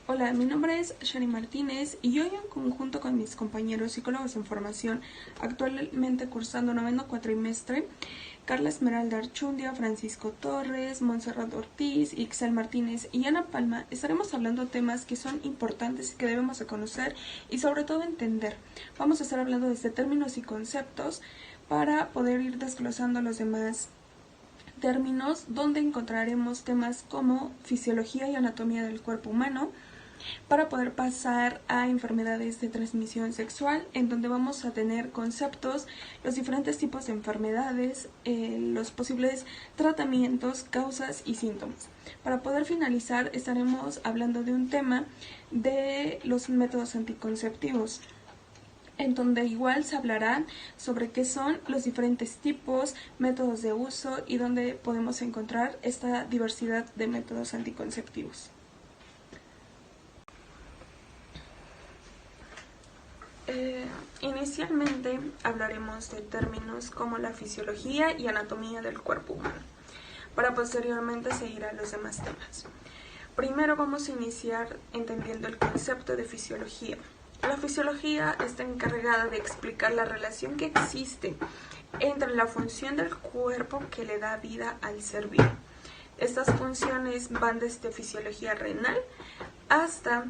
Hola, mi nombre es Shari Martínez y hoy en conjunto con mis compañeros psicólogos en formación, actualmente cursando noveno cuatrimestre, Carla Esmeralda Archundia, Francisco Torres, Montserrat Ortiz, Ixel Martínez y Ana Palma, estaremos hablando temas que son importantes y que debemos de conocer y sobre todo entender. Vamos a estar hablando desde términos y conceptos para poder ir desglosando los demás términos, donde encontraremos temas como fisiología y anatomía del cuerpo humano, para poder pasar a enfermedades de transmisión sexual, en donde vamos a tener conceptos, los diferentes tipos de enfermedades, los posibles tratamientos, causas y síntomas. Para poder finalizar, estaremos hablando de un tema de los métodos anticonceptivos, en donde igual se hablará sobre qué son los diferentes tipos, métodos de uso y dónde podemos encontrar esta diversidad de métodos anticonceptivos. Inicialmente hablaremos de términos como la fisiología y anatomía del cuerpo humano, para posteriormente seguir a los demás temas. Primero vamos a iniciar entendiendo el concepto de fisiología. La fisiología está encargada de explicar la relación que existe entre la función del cuerpo que le da vida al ser vivo. Estas funciones van desde fisiología renal hasta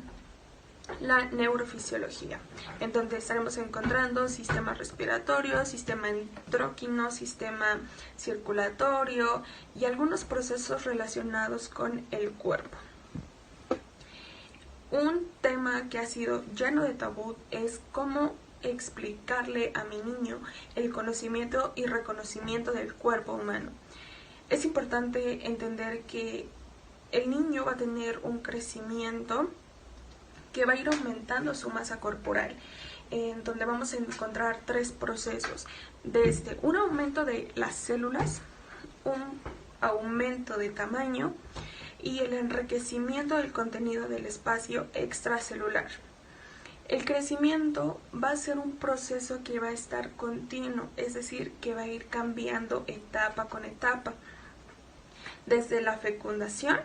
la neurofisiología, en donde estaremos encontrando sistema respiratorio, sistema endocrino, sistema circulatorio y algunos procesos relacionados con el cuerpo. Un tema que ha sido lleno de tabú es cómo explicarle a mi niño el conocimiento y reconocimiento del cuerpo humano. Es importante entender que el niño va a tener un crecimiento que va a ir aumentando su masa corporal, en donde vamos a encontrar tres procesos, desde un aumento de las células, un aumento de tamaño y el enriquecimiento del contenido del espacio extracelular. El crecimiento va a ser un proceso que va a estar continuo, es decir, que va a ir cambiando etapa con etapa, desde la fecundación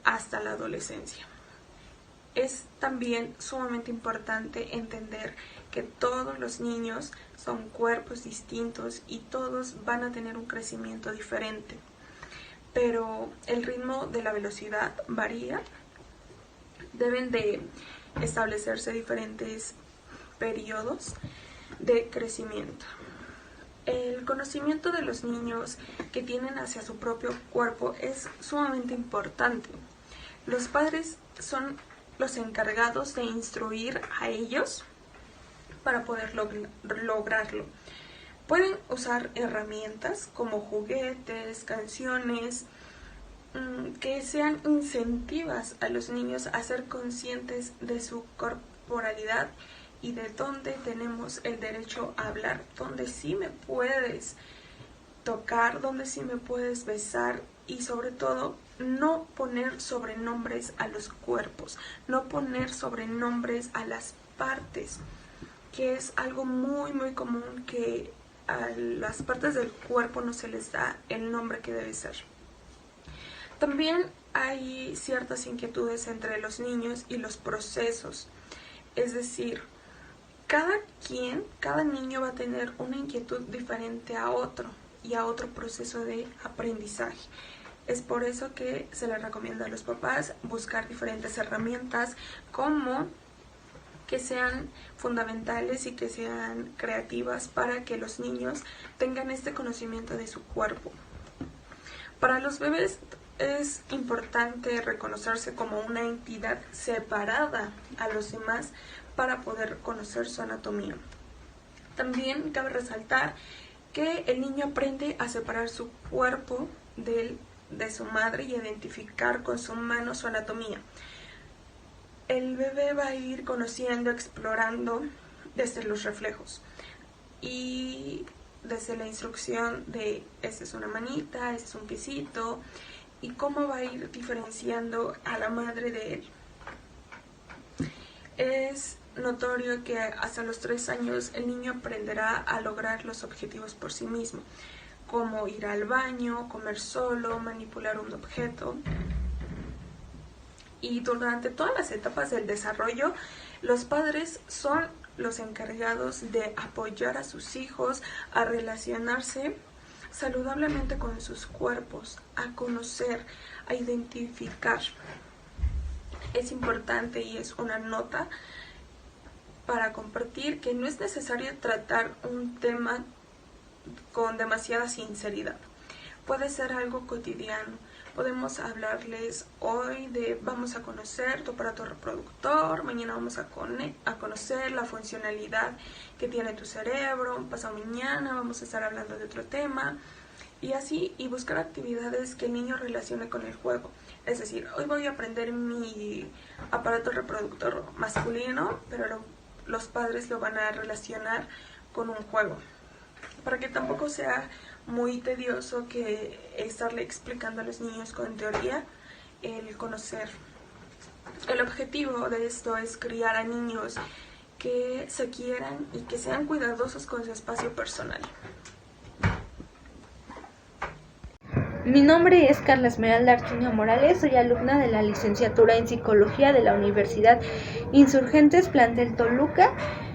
hasta la adolescencia. Es también sumamente importante entender que todos los niños son cuerpos distintos y todos van a tener un crecimiento diferente, pero el ritmo de la velocidad varía. Deben de establecerse diferentes periodos de crecimiento. El conocimiento de los niños que tienen hacia su propio cuerpo es sumamente importante. Los padres son los encargados de instruir a ellos para poder lograrlo. Pueden usar herramientas como juguetes, canciones, que sean incentivas a los niños a ser conscientes de su corporalidad y de dónde tenemos el derecho a hablar, dónde sí me puedes tocar, dónde sí me puedes besar, y sobre todo no poner sobrenombres a los cuerpos, no poner sobrenombres a las partes, que es algo muy común, que a las partes del cuerpo no se les da el nombre que debe ser. También hay ciertas inquietudes entre los niños y los procesos, es decir, cada niño va a tener una inquietud diferente a otro y a otro proceso de aprendizaje. Es por eso que se les recomienda a los papás buscar diferentes herramientas como que sean fundamentales y que sean creativas para que los niños tengan este conocimiento de su cuerpo. Para los bebés es importante reconocerse como una entidad separada a los demás para poder conocer su anatomía. También cabe resaltar que el niño aprende a separar su cuerpo de su madre y identificar con su mano su anatomía. El bebé va a ir conociendo, explorando desde los reflejos y desde la instrucción de esta es una manita, este es un piecito, y cómo va a ir diferenciando a la madre de él. Es notorio que hasta los 3 años el niño aprenderá a lograr los objetivos por sí mismo, como ir al baño, comer solo, manipular un objeto. y durante todas las etapas del desarrollo, los padres son los encargados de apoyar a sus hijos a relacionarse saludablemente con sus cuerpos, a conocer, a identificar. Es importante y es una nota para compartir que no es necesario tratar un tema con demasiada sinceridad. Puede ser algo cotidiano. Podemos hablarles hoy de vamos a conocer tu aparato reproductor, mañana vamos a conocer la funcionalidad que tiene tu cerebro, pasado mañana vamos a estar hablando de otro tema, y así, y buscar actividades que el niño relacione con el juego. Es decir, hoy voy a aprender mi aparato reproductor masculino, pero los padres lo van a relacionar con un juego, para que tampoco sea muy tedioso que estarle explicando a los niños con teoría el conocer. El objetivo de esto es criar a niños que se quieran y que sean cuidadosos con su espacio personal. Mi nombre es Carla Esmeralda Archiño Morales, soy alumna de la licenciatura en Psicología de la Universidad Insurgentes, plantel Toluca.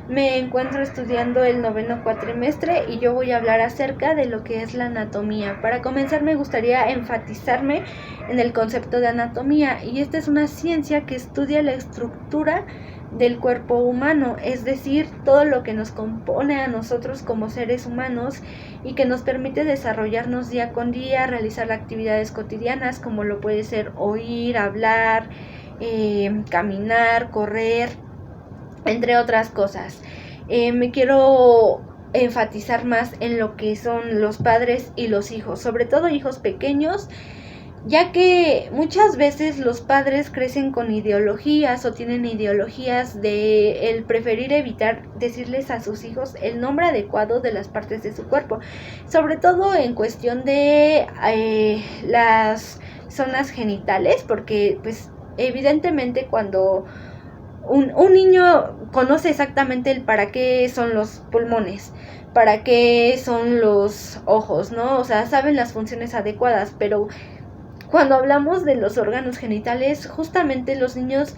Me encuentro estudiando el 9º cuatrimestre y yo voy a hablar acerca de lo que es la anatomía. Para comenzar me gustaría enfatizarme en el concepto de anatomía, y esta es una ciencia que estudia la estructura del cuerpo humano, es decir, todo lo que nos compone a nosotros como seres humanos y que nos permite desarrollarnos día con día, realizar actividades cotidianas como lo puede ser oír, hablar, caminar, correr, entre otras cosas. Me quiero enfatizar más en lo que son los padres y los hijos, sobre todo hijos pequeños, ya que muchas veces los padres crecen con ideologías o tienen ideologías de el preferir evitar decirles a sus hijos el nombre adecuado de las partes de su cuerpo, sobre todo en cuestión de las zonas genitales, porque pues evidentemente cuando un niño conoce exactamente el para qué son los pulmones, para qué son los ojos, ¿no? O sea, saben las funciones adecuadas, pero cuando hablamos de los órganos genitales, justamente los niños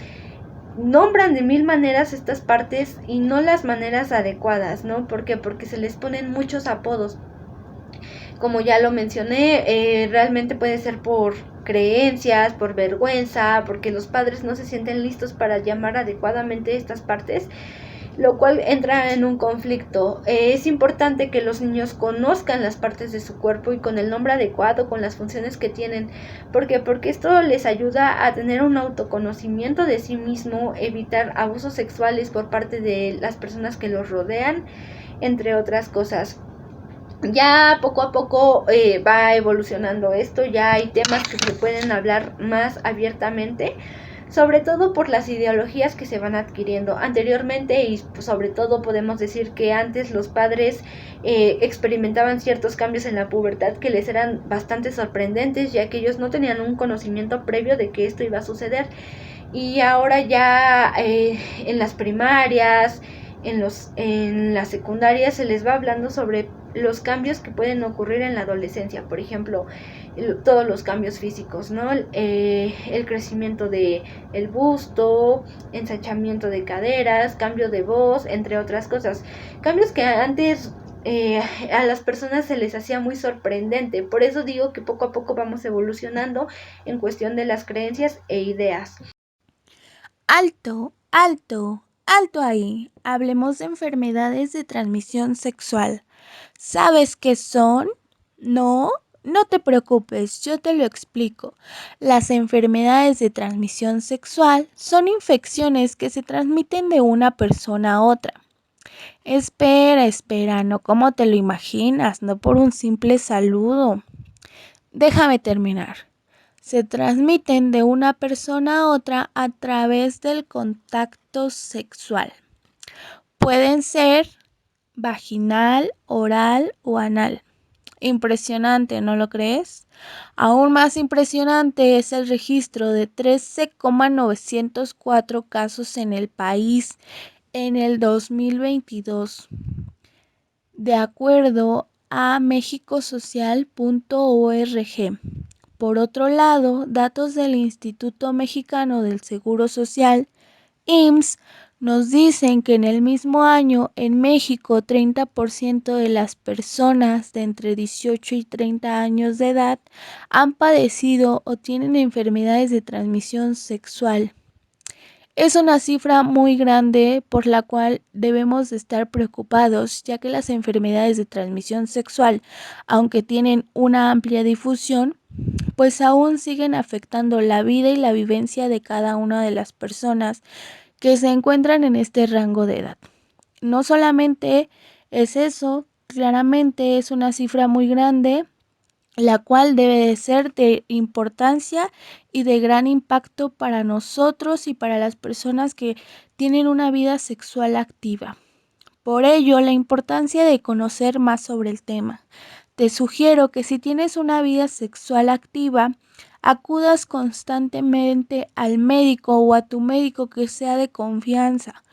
nombran de 1000 maneras estas partes y no las maneras adecuadas, ¿no? ¿Por qué? Porque se les ponen muchos apodos. Como ya lo mencioné, realmente puede ser por creencias, por vergüenza, porque los padres no se sienten listos para llamar adecuadamente estas partes, lo cual entra en un conflicto. Es importante que los niños conozcan las partes de su cuerpo y con el nombre adecuado, con las funciones que tienen. ¿Por qué? Porque esto les ayuda a tener un autoconocimiento de sí mismo, evitar abusos sexuales por parte de las personas que los rodean, entre otras cosas. Ya poco a poco va evolucionando esto, ya hay temas que se pueden hablar más abiertamente, sobre todo por las ideologías que se van adquiriendo anteriormente, y pues, sobre todo podemos decir que antes los padres experimentaban ciertos cambios en la pubertad que les eran bastante sorprendentes, ya que ellos no tenían un conocimiento previo de que esto iba a suceder, y ahora ya en las primarias, en las secundarias se les va hablando sobre los cambios que pueden ocurrir en la adolescencia, por ejemplo, todos los cambios físicos, ¿no? El crecimiento de el busto, ensanchamiento de caderas, cambio de voz, entre otras cosas. Cambios que antes a las personas se les hacía muy sorprendente. Por eso digo que poco a poco vamos evolucionando en cuestión de las creencias e ideas. Alto, alto, alto ahí. Hablemos de enfermedades de transmisión sexual. ¿Sabes qué son? ¿No? No te preocupes, yo te lo explico. Las enfermedades de transmisión sexual son infecciones que se transmiten de una persona a otra. Espera, no como te lo imaginas, no por un simple saludo. Déjame terminar. Se transmiten de una persona a otra a través del contacto sexual. Pueden ser vaginal, oral o anal. Impresionante, ¿no lo crees? Aún más impresionante es el registro de 13,904 casos en el país en el 2022, de acuerdo a mexicosocial.org. Por otro lado, datos del Instituto Mexicano del Seguro Social, IMSS, nos dicen que en el mismo año en México 30% de las personas de entre 18 y 30 años de edad han padecido o tienen enfermedades de transmisión sexual. Es una cifra muy grande por la cual debemos de estar preocupados, ya que las enfermedades de transmisión sexual, aunque tienen una amplia difusión, pues aún siguen afectando la vida y la vivencia de cada una de las personas que se encuentran en este rango de edad. No solamente es eso, claramente es una cifra muy grande, la cual debe de ser de importancia y de gran impacto para nosotros y para las personas que tienen una vida sexual activa. Por ello, la importancia de conocer más sobre el tema. Te sugiero que si tienes una vida sexual activa, acudas constantemente al médico o a tu médico que sea de confianza.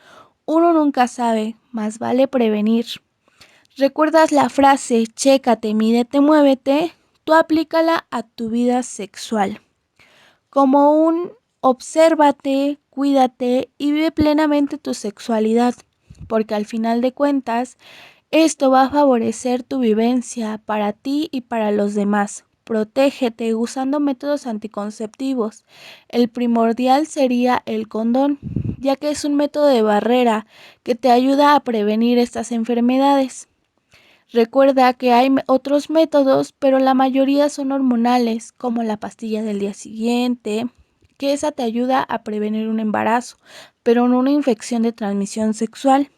Uno nunca sabe, más vale prevenir. ¿Recuerdas la frase chécate, mídete, muévete? Tú aplícala a tu vida sexual. Como un obsérvate, cuídate y vive plenamente tu sexualidad, porque al final de cuentas, esto va a favorecer tu vivencia para ti y para los demás. Protégete usando métodos anticonceptivos. El primordial sería el condón, ya que es un método de barrera que te ayuda a prevenir estas enfermedades. Recuerda que hay otros métodos, pero la mayoría son hormonales, como la pastilla del día siguiente, que esa te ayuda a prevenir un embarazo, pero no una infección de transmisión sexual.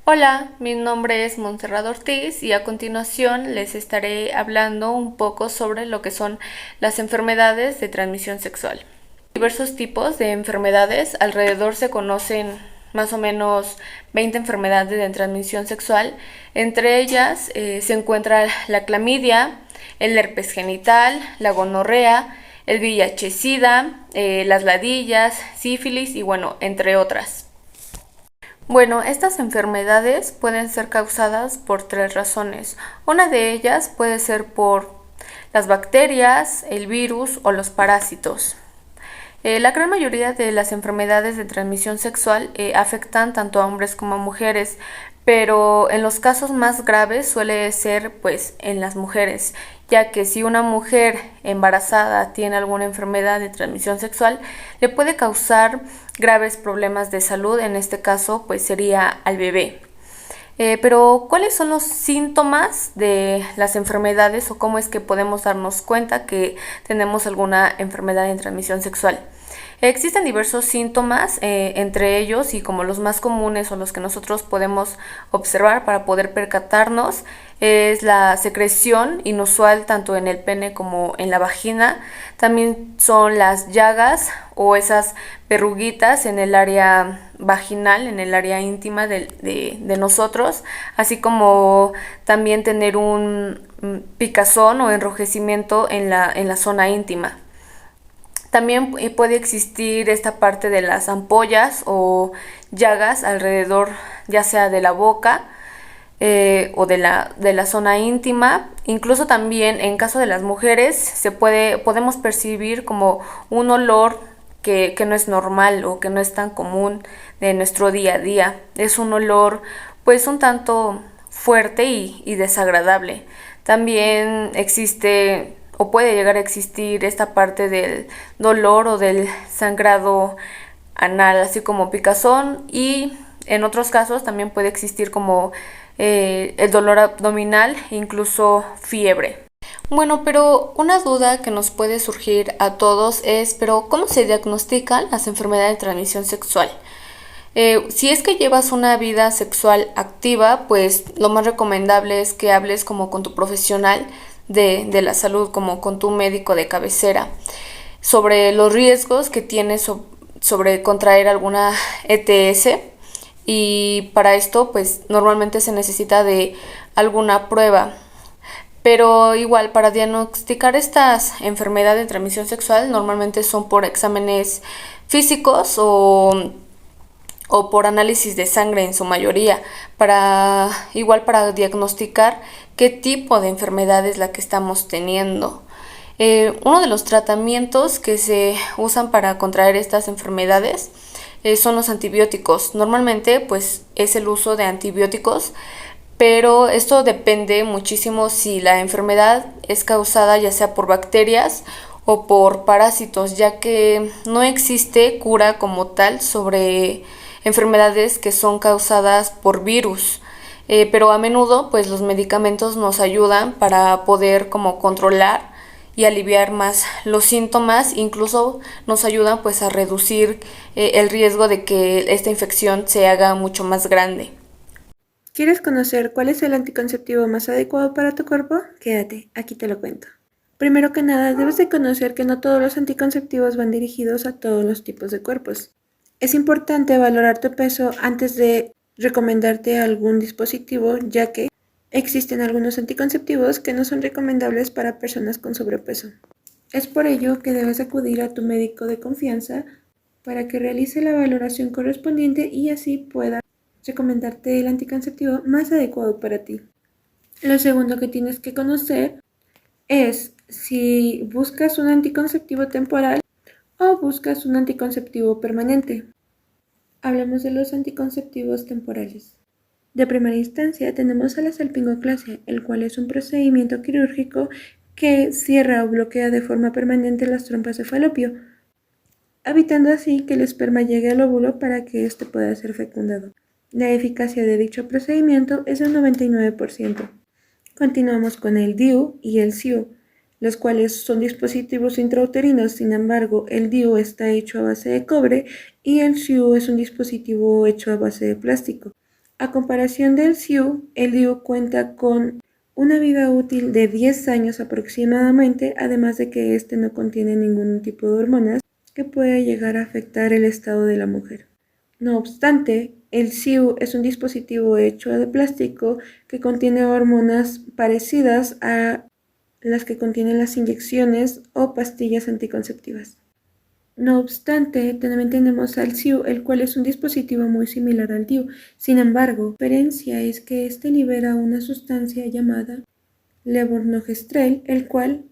Hola, mi nombre es Montserrat Ortiz y a continuación les estaré hablando un poco sobre lo que son las enfermedades de transmisión sexual. Diversos tipos de enfermedades, alrededor se conocen más o menos 20 enfermedades de transmisión sexual. Entre ellas se encuentra la clamidia, el herpes genital, la gonorrea, el VIH-Sida, las ladillas, sífilis y bueno, entre otras. Bueno, estas enfermedades pueden ser causadas por 3 razones. Una de ellas puede ser por las bacterias, el virus o los parásitos. La gran mayoría de las enfermedades de transmisión sexual afectan tanto a hombres como a mujeres, pero en los casos más graves suele ser pues en las mujeres, ya que si una mujer embarazada tiene alguna enfermedad de transmisión sexual, le puede causar graves problemas de salud, en este caso pues sería al bebé. Pero ¿cuáles son los síntomas de las enfermedades o cómo es que podemos darnos cuenta que tenemos alguna enfermedad de transmisión sexual? Existen diversos síntomas, entre ellos y como los más comunes o los que nosotros podemos observar para poder percatarnos, es la secreción inusual tanto en el pene como en la vagina. También son las llagas o esas verruguitas en el área vaginal, en el área íntima de nosotros, así como también tener un picazón o enrojecimiento en la zona íntima. También puede existir esta parte de las ampollas o llagas alrededor, ya sea de la boca o de la zona íntima. Incluso también en caso de las mujeres podemos percibir como un olor que no es normal o que no es tan común de nuestro día a día. Es un olor pues un tanto fuerte y desagradable. También existe o puede llegar a existir esta parte del dolor o del sangrado anal, así como picazón, y en otros casos también puede existir como el dolor abdominal, incluso fiebre. Bueno, pero una duda que nos puede surgir a todos es, pero ¿cómo se diagnostican las enfermedades de transmisión sexual? Si es que llevas una vida sexual activa, pues lo más recomendable es que hables como con tu profesional de la salud, como con tu médico de cabecera, sobre los riesgos que tienes sobre contraer alguna ETS, y para esto pues normalmente se necesita de alguna prueba. Pero igual, para diagnosticar estas enfermedades de transmisión sexual normalmente son por exámenes físicos o por análisis de sangre en su mayoría, para diagnosticar qué tipo de enfermedad es la que estamos teniendo. Uno de los tratamientos que se usan para contraer estas enfermedades son los antibióticos. Normalmente pues es el uso de antibióticos, pero esto depende muchísimo si la enfermedad es causada ya sea por bacterias o por parásitos, ya que no existe cura como tal sobre enfermedades que son causadas por virus. Pero a menudo pues los medicamentos nos ayudan para poder como controlar y aliviar más los síntomas, incluso nos ayudan pues a reducir el riesgo de que esta infección se haga mucho más grande. ¿Quieres conocer cuál es el anticonceptivo más adecuado para tu cuerpo? Quédate, aquí te lo cuento. Primero que nada, debes de conocer que no todos los anticonceptivos van dirigidos a todos los tipos de cuerpos. Es importante valorar tu peso antes de recomendarte algún dispositivo, ya que existen algunos anticonceptivos que no son recomendables para personas con sobrepeso. Es por ello que debes acudir a tu médico de confianza para que realice la valoración correspondiente y así pueda recomendarte el anticonceptivo más adecuado para ti. Lo segundo que tienes que conocer es si buscas un anticonceptivo temporal o buscas un anticonceptivo permanente. Hablemos de los anticonceptivos temporales. De primera instancia tenemos a la salpingoclasia, el cual es un procedimiento quirúrgico que cierra o bloquea de forma permanente las trompas de falopio, evitando así que el esperma llegue al óvulo para que éste pueda ser fecundado. La eficacia de dicho procedimiento es del 99%. Continuamos con el DIU y el SIU, los cuales son dispositivos intrauterinos. Sin embargo, el DIU está hecho a base de cobre y el SIU es un dispositivo hecho a base de plástico. A comparación del SIU, el DIU cuenta con una vida útil de 10 años aproximadamente, además de que este no contiene ningún tipo de hormonas que pueda llegar a afectar el estado de la mujer. No obstante, el SIU es un dispositivo hecho de plástico que contiene hormonas parecidas a las que contienen las inyecciones o pastillas anticonceptivas. No obstante, también tenemos al SIU, el cual es un dispositivo muy similar al DIU. Sin embargo, la diferencia es que este libera una sustancia llamada levonorgestrel, el cual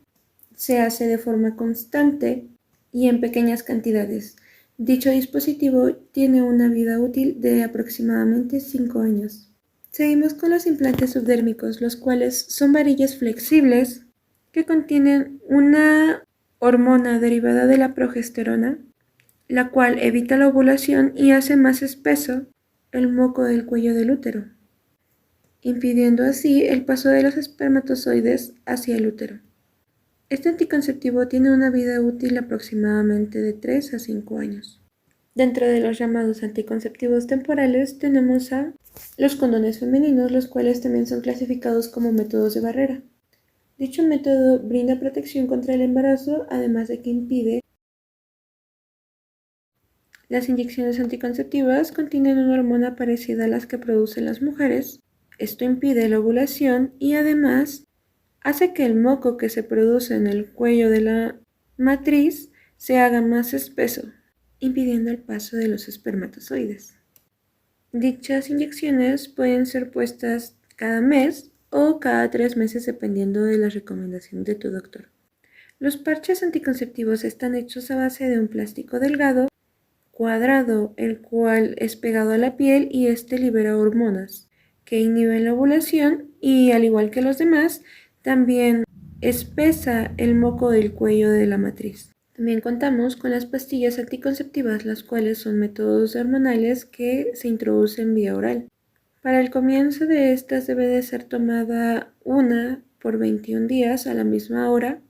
se hace de forma constante y en pequeñas cantidades. Dicho dispositivo tiene una vida útil de aproximadamente 5 años. Seguimos con los implantes subdérmicos, los cuales son varillas flexibles que contienen una hormona derivada de la progesterona, la cual evita la ovulación y hace más espeso el moco del cuello del útero, impidiendo así el paso de los espermatozoides hacia el útero. Este anticonceptivo tiene una vida útil aproximadamente de 3 a 5 años. Dentro de los llamados anticonceptivos temporales tenemos a los condones femeninos, los cuales también son clasificados como métodos de barrera. Dicho método brinda protección contra el embarazo, además de que impide. Las inyecciones anticonceptivas contienen una hormona parecida a las que producen las mujeres. Esto impide la ovulación y además hace que el moco que se produce en el cuello de la matriz se haga más espeso, impidiendo el paso de los espermatozoides. Dichas inyecciones pueden ser puestas cada mes o cada 3 meses dependiendo de la recomendación de tu doctor. Los parches anticonceptivos están hechos a base de un plástico delgado, cuadrado, el cual es pegado a la piel y este libera hormonas que inhiben la ovulación y, al igual que los demás, también espesa el moco del cuello de la matriz. También contamos con las pastillas anticonceptivas, las cuales son métodos hormonales que se introducen vía oral. Para el comienzo de estas debe de ser tomada una por 21 días a la misma hora.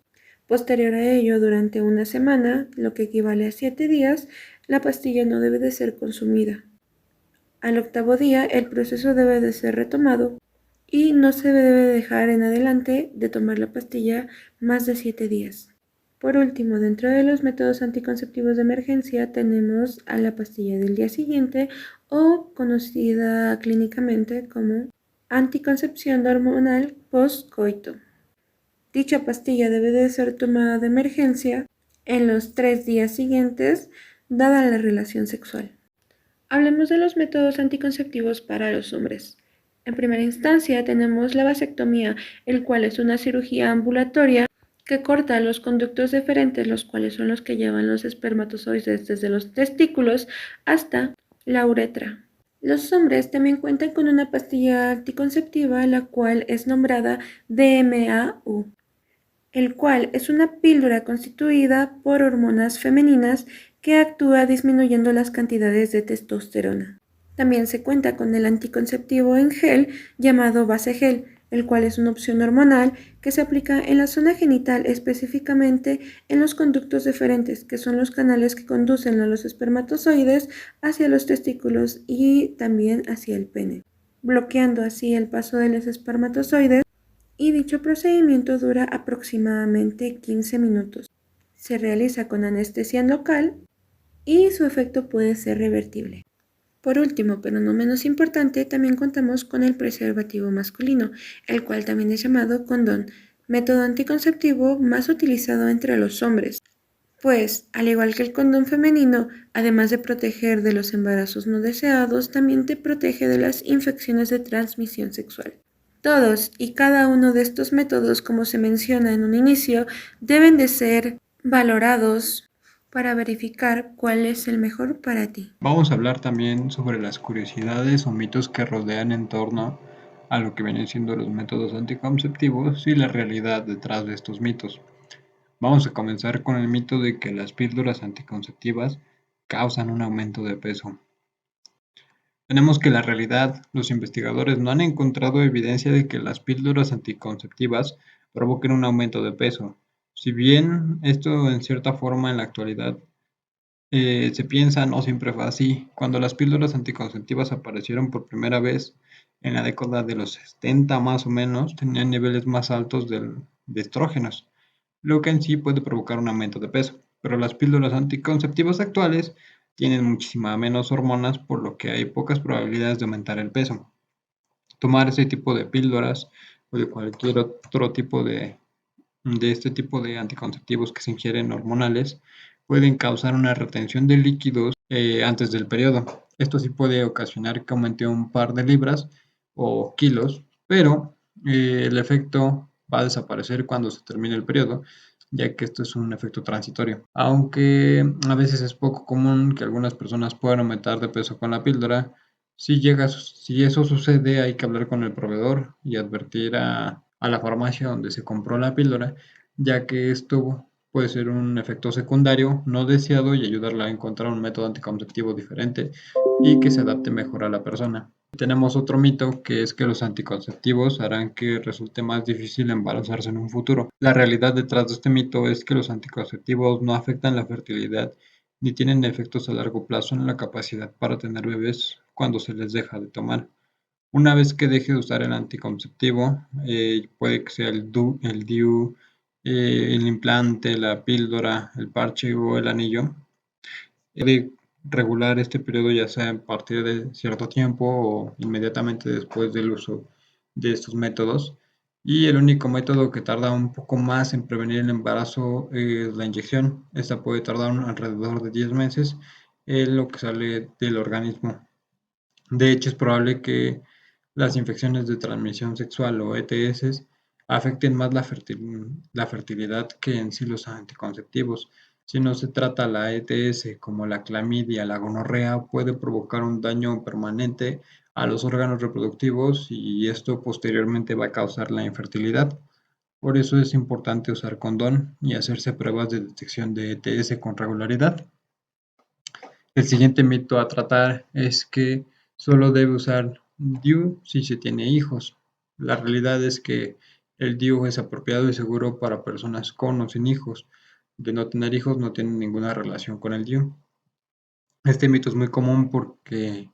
Posterior a ello, durante una semana, lo que equivale a 7 días, la pastilla no debe de ser consumida. Al 8º día, el proceso debe de ser retomado y no se debe dejar en adelante de tomar la pastilla más de 7 días. Por último, dentro de los métodos anticonceptivos de emergencia tenemos a la pastilla del día siguiente o conocida clínicamente como anticoncepción hormonal postcoito. Dicha pastilla debe de ser tomada de emergencia en los 3 días siguientes dada la relación sexual. Hablemos de los métodos anticonceptivos para los hombres. En primera instancia tenemos la vasectomía, el cual es una cirugía ambulatoria que corta los conductos deferentes, los cuales son los que llevan los espermatozoides desde los testículos hasta la uretra. Los hombres también cuentan con una pastilla anticonceptiva, la cual es nombrada DMAU, el cual es una píldora constituida por hormonas femeninas que actúa disminuyendo las cantidades de testosterona. También se cuenta con el anticonceptivo en gel llamado Basegel, el cual es una opción hormonal que se aplica en la zona genital, específicamente en los conductos deferentes, que son los canales que conducen a los espermatozoides hacia los testículos y también hacia el pene, bloqueando así el paso de los espermatozoides, y dicho procedimiento dura aproximadamente 15 minutos. Se realiza con anestesia local y su efecto puede ser revertible. Por último, pero no menos importante, también contamos con el preservativo masculino, el cual también es llamado condón, método anticonceptivo más utilizado entre los hombres. Pues, al igual que el condón femenino, además de proteger de los embarazos no deseados, también te protege de las infecciones de transmisión sexual. Todos y cada uno de estos métodos, como se menciona en un inicio, deben de ser valorados para verificar cuál es el mejor para ti. Vamos a hablar también sobre las curiosidades o mitos que rodean en torno a lo que vienen siendo los métodos anticonceptivos y la realidad detrás de estos mitos. Vamos a comenzar con el mito de que las píldoras anticonceptivas causan un aumento de peso. Tenemos que la realidad, los investigadores no han encontrado evidencia de que las píldoras anticonceptivas provoquen un aumento de peso. Si bien esto en cierta forma en la actualidad se piensa, no siempre fue así. Cuando las píldoras anticonceptivas aparecieron por primera vez en la década de los 70 más o menos, tenían niveles más altos de estrógenos, lo que en sí puede provocar un aumento de peso. Pero las píldoras anticonceptivas actuales tienen muchísima menos hormonas, por lo que hay pocas probabilidades de aumentar el peso. Tomar ese tipo de píldoras o de cualquier otro tipo de este tipo de anticonceptivos que se ingieren hormonales pueden causar una retención de líquidos antes del periodo. Esto sí puede ocasionar que aumente un par de libras o kilos, pero el efecto va a desaparecer cuando se termine el periodo, ya que esto es un efecto transitorio. Aunque a veces es poco común que algunas personas puedan aumentar de peso con la píldora, si eso sucede, hay que hablar con el proveedor y advertir a la farmacia donde se compró la píldora, ya que esto puede ser un efecto secundario no deseado y ayudarla a encontrar un método anticonceptivo diferente y que se adapte mejor a la persona. Tenemos otro mito, que es que los anticonceptivos harán que resulte más difícil embarazarse en un futuro. La realidad detrás de este mito es que los anticonceptivos no afectan la fertilidad ni tienen efectos a largo plazo en la capacidad para tener bebés cuando se les deja de tomar. Una vez que deje de usar el anticonceptivo, puede que sea el DIU, el implante, la píldora, el parche o el anillo, de regular este periodo ya sea a partir de cierto tiempo o inmediatamente después del uso de estos métodos. Y el único método que tarda un poco más en prevenir el embarazo es la inyección. Esta puede tardar alrededor de 10 meses en lo que sale del organismo. De hecho, es probable que las infecciones de transmisión sexual o ETS afecten más la fertilidad que en sí los anticonceptivos. Si no se trata la ETS como la clamidia, la gonorrea, puede provocar un daño permanente a los órganos reproductivos y esto posteriormente va a causar la infertilidad. Por eso es importante usar condón y hacerse pruebas de detección de ETS con regularidad. El siguiente mito a tratar es que solo debe usar DIU si se tiene hijos. La realidad es que el DIU es apropiado y seguro para personas con o sin hijos. De no tener hijos no tiene ninguna relación con el DIU. Este mito es muy común porque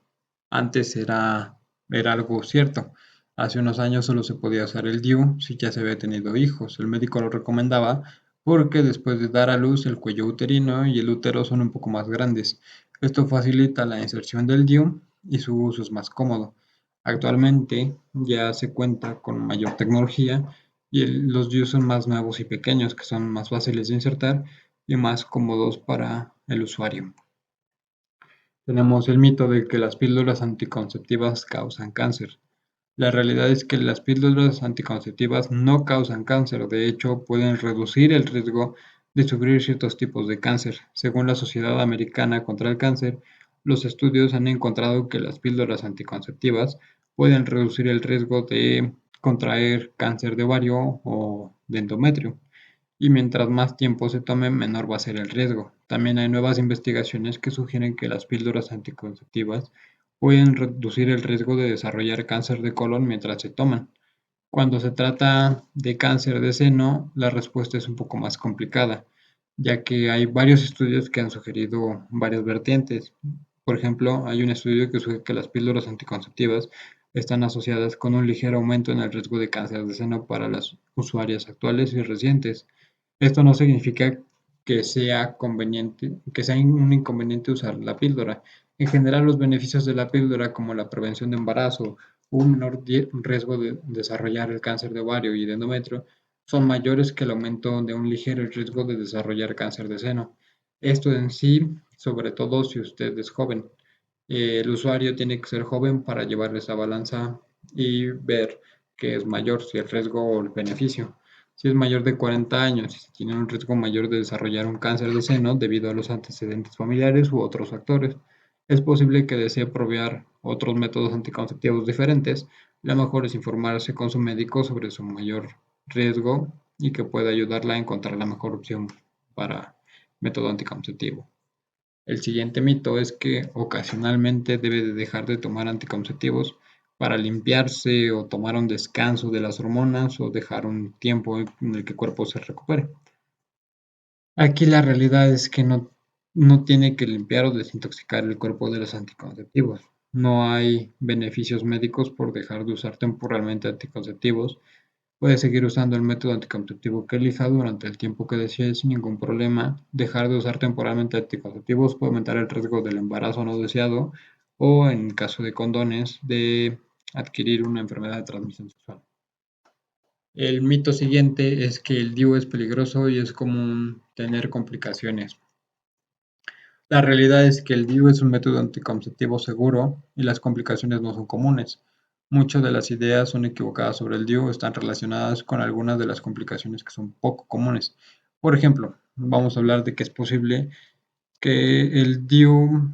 antes era algo cierto. Hace unos años solo se podía usar el DIU si ya se había tenido hijos. El médico lo recomendaba porque después de dar a luz el cuello uterino y el útero son un poco más grandes. Esto facilita la inserción del DIU y su uso es más cómodo. Actualmente ya se cuenta con mayor tecnología y los DIU son más nuevos y pequeños, que son más fáciles de insertar y más cómodos para el usuario. Tenemos el mito de que las píldoras anticonceptivas causan cáncer. La realidad es que las píldoras anticonceptivas no causan cáncer, de hecho pueden reducir el riesgo de sufrir ciertos tipos de cáncer. Según la Sociedad Americana contra el Cáncer, los estudios han encontrado que las píldoras anticonceptivas pueden reducir el riesgo de contraer cáncer de ovario o de endometrio, y mientras más tiempo se tome, menor va a ser el riesgo. También hay nuevas investigaciones que sugieren que las píldoras anticonceptivas pueden reducir el riesgo de desarrollar cáncer de colon mientras se toman. Cuando se trata de cáncer de seno, la respuesta es un poco más complicada, ya que hay varios estudios que han sugerido varias vertientes. Por ejemplo, hay un estudio que sugiere que las píldoras anticonceptivas están asociadas con un ligero aumento en el riesgo de cáncer de seno para las usuarias actuales y recientes. Esto no significa que sea un inconveniente usar la píldora. En general, los beneficios de la píldora, como la prevención de embarazo, un menor riesgo de desarrollar el cáncer de ovario y de endometrio, son mayores que el aumento de un ligero riesgo de desarrollar cáncer de seno. Esto en sí, sobre todo si usted es joven. El usuario tiene que ser joven para llevar esa balanza y ver qué es mayor, si el riesgo o el beneficio. Si es mayor de 40 años y si tiene un riesgo mayor de desarrollar un cáncer de seno debido a los antecedentes familiares u otros factores, es posible que desee probar otros métodos anticonceptivos diferentes. Lo mejor es informarse con su médico sobre su mayor riesgo y que pueda ayudarla a encontrar la mejor opción para método anticonceptivo. El siguiente mito es que ocasionalmente debe de dejar de tomar anticonceptivos para limpiarse o tomar un descanso de las hormonas o dejar un tiempo en el que el cuerpo se recupere. Aquí la realidad es que no tiene que limpiar o desintoxicar el cuerpo de los anticonceptivos. No hay beneficios médicos por dejar de usar temporalmente anticonceptivos. Puede seguir usando el método anticonceptivo que elija durante el tiempo que desee sin ningún problema. Dejar de usar temporalmente anticonceptivos puede aumentar el riesgo del embarazo no deseado o, en caso de condones, de adquirir una enfermedad de transmisión sexual. El mito siguiente es que el DIU es peligroso y es común tener complicaciones. La realidad es que el DIU es un método anticonceptivo seguro y las complicaciones no son comunes. Muchas de las ideas son equivocadas sobre el DIU, están relacionadas con algunas de las complicaciones que son poco comunes. Por ejemplo, vamos a hablar de que es posible que el DIU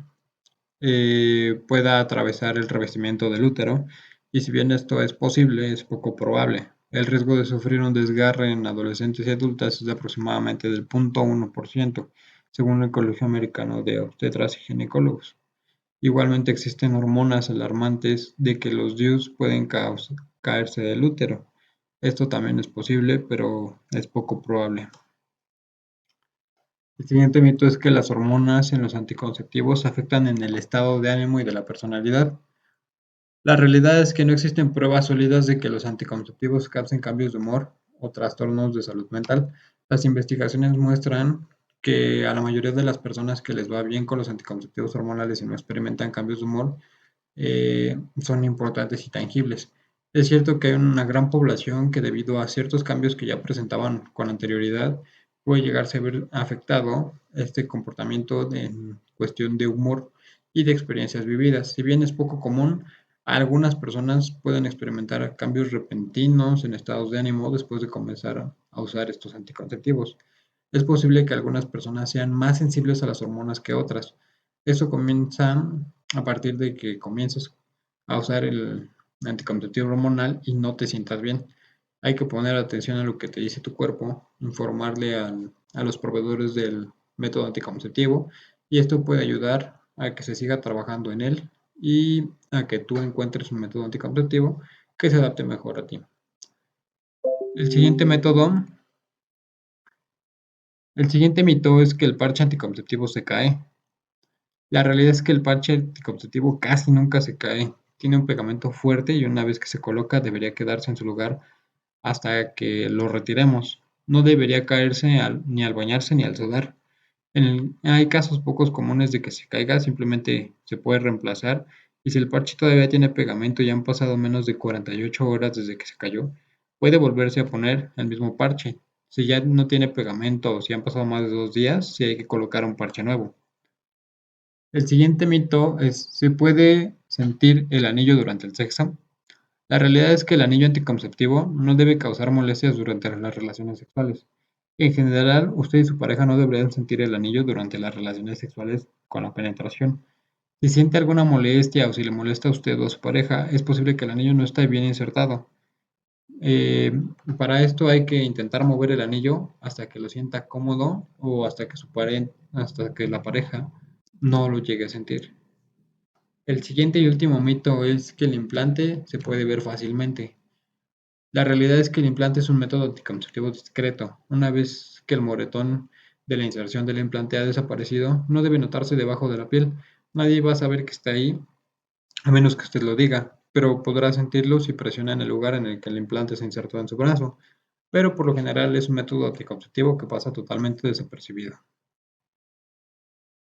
pueda atravesar el revestimiento del útero, y si bien esto es posible, es poco probable. El riesgo de sufrir un desgarre en adolescentes y adultas es de aproximadamente del 0.1%, según el Colegio Americano de Obstetras y Ginecólogos. Igualmente existen hormonas alarmantes de que los DIUs pueden caerse del útero. Esto también es posible, pero es poco probable. El siguiente mito es que las hormonas en los anticonceptivos afectan en el estado de ánimo y de la personalidad. La realidad es que no existen pruebas sólidas de que los anticonceptivos causen cambios de humor o trastornos de salud mental. Las investigaciones muestran que a la mayoría de las personas que les va bien con los anticonceptivos hormonales y no experimentan cambios de humor, son importantes y tangibles. Es cierto que hay una gran población que, debido a ciertos cambios que ya presentaban con anterioridad, puede llegarse a ver afectado este comportamiento en cuestión de humor y de experiencias vividas. Si bien es poco común, algunas personas pueden experimentar cambios repentinos en estados de ánimo después de comenzar a usar estos anticonceptivos. Es posible que algunas personas sean más sensibles a las hormonas que otras. Esto comienza a partir de que comiences a usar el anticonceptivo hormonal y no te sientas bien. Hay que poner atención a lo que te dice tu cuerpo, informarle a los proveedores del método anticonceptivo, y esto puede ayudar a que se siga trabajando en él y a que tú encuentres un método anticonceptivo que se adapte mejor a ti. El siguiente método, el siguiente mito es que el parche anticonceptivo se cae. La realidad es que el parche anticonceptivo casi nunca se cae. Tiene un pegamento fuerte y una vez que se coloca debería quedarse en su lugar hasta que lo retiremos. No debería caerse ni al bañarse ni al sudar. Hay casos pocos comunes de que se caiga, simplemente se puede reemplazar, y si el parche todavía tiene pegamento y han pasado menos de 48 horas desde que se cayó, puede volverse a poner el mismo parche. Si ya no tiene pegamento o si han pasado más de 2 días, sí hay que colocar un parche nuevo. El siguiente mito es: ¿se puede sentir el anillo durante el sexo? La realidad es que el anillo anticonceptivo no debe causar molestias durante las relaciones sexuales. En general, usted y su pareja no deberían sentir el anillo durante las relaciones sexuales con la penetración. Si siente alguna molestia o si le molesta a usted o a su pareja, es posible que el anillo no esté bien insertado. Eh, para esto hay que intentar mover el anillo hasta que lo sienta cómodo o hasta que la pareja no lo llegue a sentir. El siguiente y último mito es que el implante se puede ver fácilmente. La realidad es que el implante es un método anticonceptivo discreto. Una vez que el moretón de la inserción del implante ha desaparecido, no debe notarse debajo de la piel. Nadie va a saber que está ahí, a menos que usted lo diga, pero podrá sentirlo si presiona en el lugar en el que el implante se insertó en su brazo. Pero por lo general es un método anticonceptivo que pasa totalmente desapercibido.